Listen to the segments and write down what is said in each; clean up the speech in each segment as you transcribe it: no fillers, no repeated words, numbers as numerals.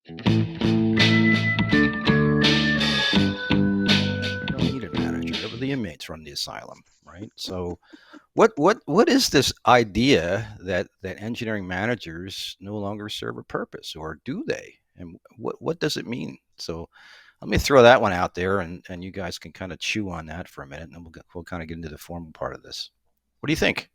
Don't need a manager. The inmates run the asylum, right? So, what is this idea that engineering managers no longer serve a purpose, or do they? And what does it mean? So, let me throw that one out there, and you guys can kind of chew on that for a minute, and then we'll kind of get into the formal part of this. What do you think?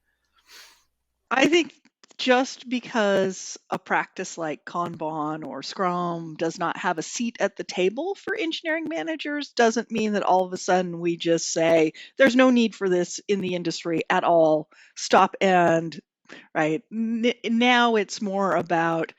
I think just because a practice like Kanban or Scrum does not have a seat at the table for engineering managers doesn't mean that all of a sudden we just say there's no need for this in the industry at all. Stop and right. Now it's more about,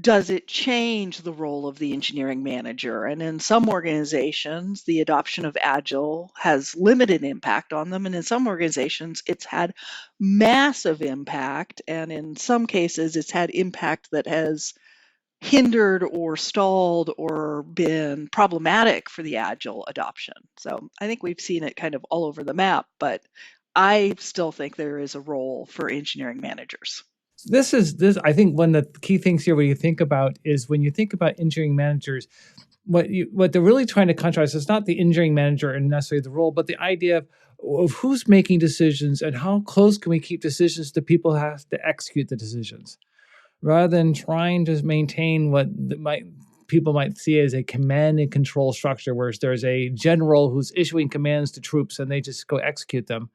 does it change the role of the engineering manager? And in some organizations, the adoption of Agile has limited impact on them. And in some organizations, it's had massive impact. And in some cases, it's had impact that has hindered or stalled or been problematic for the Agile adoption. So I think we've seen it kind of all over the map, but I still think there is a role for engineering managers. This I think one of the key things here when you think about is when you think about engineering managers, what they're really trying to contrast is not the engineering manager and necessarily the role, but the idea of who's making decisions and how close can we keep decisions to people who have to execute the decisions, rather than trying to maintain what people might see as a command and control structure, where there's a general who's issuing commands to troops and they just go execute them.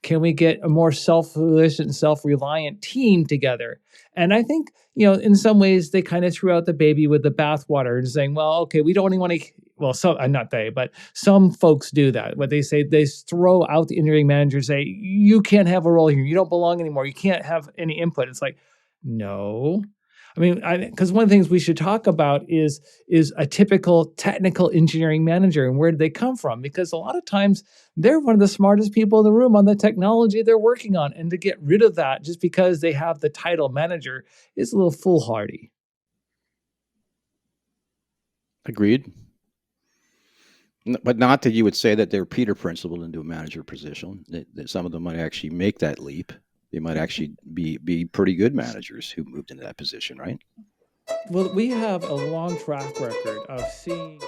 Can we get a more self-sufficient, self-reliant team together? And I think, in some ways, they kind of threw out the baby with the bathwater and saying, well, okay, we don't even want to, well, some, not they, but some folks do that. What they say, they throw out the engineering manager, say, you can't have a role here. You don't belong anymore. You can't have any input. It's like, no. I mean, because one of the things we should talk about is a typical technical engineering manager and where do they come from? Because a lot of times they're one of the smartest people in the room on the technology they're working on. And to get rid of that just because they have the title manager is a little foolhardy. Agreed. But not that you would say that they're Peter principled into a manager position. That some of them might actually make that leap. They might actually be pretty good managers who moved into that position, right? Well, we have a long track record of seeing